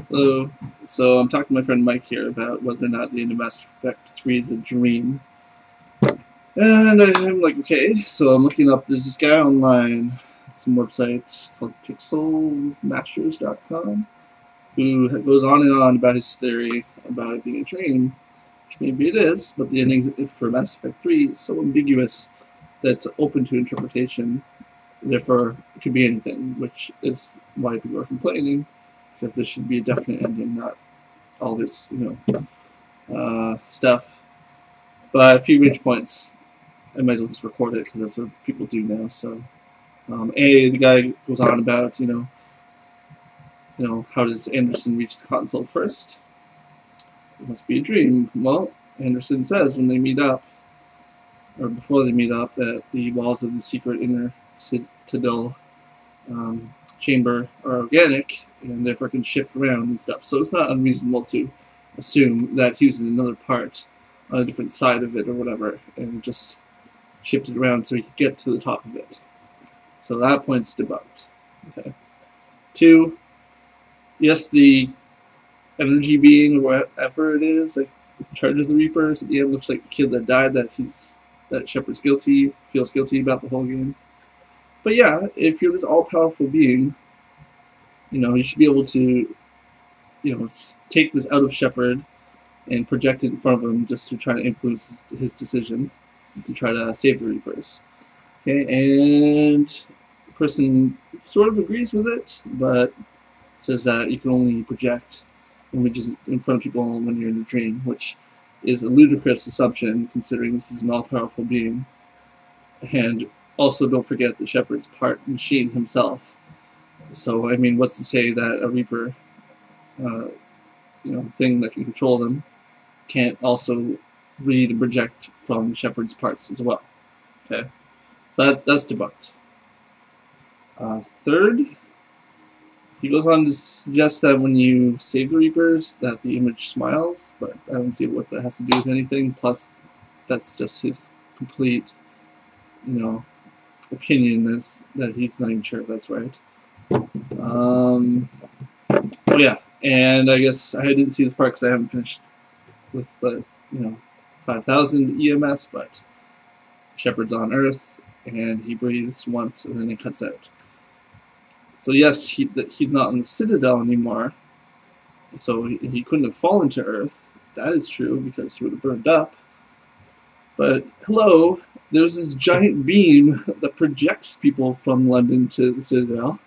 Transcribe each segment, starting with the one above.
Hello. So I'm talking to my friend Mike here about whether or not the end of Mass Effect 3 is a dream. And I'm like, okay, so I'm looking up, there's this guy online, some website called pixelmasters.com, who goes on and on about his theory about it being a dream, which maybe it is, but the ending for Mass Effect 3 is so ambiguous that it's open to interpretation. Therefore, it could be anything, which is why people are complaining, because there should be a definite ending, not all this, stuff. But a few range points, I might as well just record it, because that's what people do now. So, the guy goes on about, how does Anderson reach the console first? It must be a dream. Well, Anderson says when they meet up, or before they meet up, that the walls of the secret inner citadel chamber are organic and therefore can shift around and stuff. So it's not unreasonable to assume that he was in another part on a different side of it or whatever and just shifted around so he could get to the top of it. So that point's debunked. Okay. 2, yes, the energy being or whatever it is, like in charge of the Reapers, at the end looks like the kid that died, that Shepard's guilty, feels guilty about the whole game. But yeah, if you're this all-powerful being, you should be able to, take this out of Shepard and project it in front of him just to try to influence his decision, to try to save the Reapers. Okay, and the person sort of agrees with it, but says that you can only project images in front of people when you're in a dream, which is a ludicrous assumption considering this is an all-powerful being. And also, don't forget that Shepard's part machine himself. So, I mean, what's to say that a Reaper, thing that can control them, can't also read and project from Shepard's parts as well. Okay, so that's debunked. 3rd, he goes on to suggest that when you save the Reapers, that the image smiles, but I don't see what that has to do with anything. Plus, that's just his complete, opinion that he's not even sure if that's right. Oh yeah, and I guess I didn't see this part because I haven't finished with the 5,000 EMS, but Shepard's on Earth and he breathes once and then it cuts out. So yes, he's not in the Citadel anymore, so he couldn't have fallen to Earth. That is true because he would have burned up. But hello, there's this giant beam that projects people from London to the Citadel.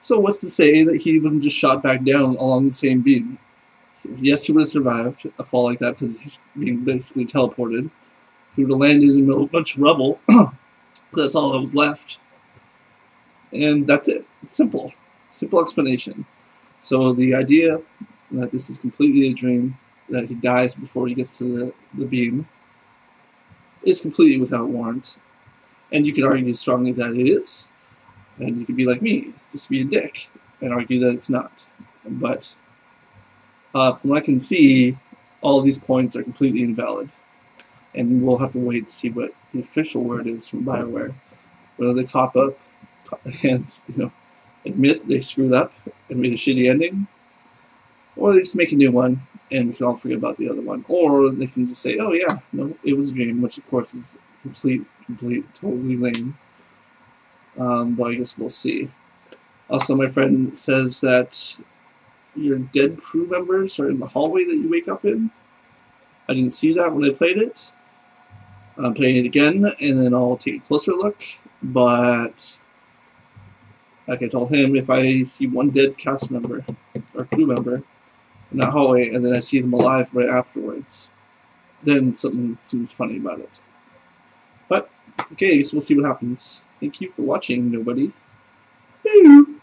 So what's to say that he wouldn't just shot back down along the same beam? Yes, he would have survived a fall like that because he's being basically teleported. He would have landed in the middle of a bunch of rubble. That's all that was left. And that's it. It's simple. Simple explanation. So the idea that this is completely a dream, that he dies before he gets to the beam, is completely without warrant. And you could argue strongly that it is. And you could be like me, just be a dick, and argue that it's not. But from what I can see, all of these points are completely invalid. And we'll have to wait to see what the official word is from BioWare. Whether they cop up and admit they screwed up and made a shitty ending, or they just make a new one and we can all forget about the other one. Or they can just say, oh yeah, no, it was a dream, which of course is complete, totally lame. But I guess we'll see. Also, my friend says that your dead crew members are in the hallway that you wake up in. I didn't see that when I played it. I'm playing it again, and then I'll take a closer look. But, like I told him, if I see one dead cast member, or crew member, in that hallway, and then I see them alive right afterwards, then something seems funny about it. But, okay, so we'll see what happens. Thank you for watching, nobody. Boo!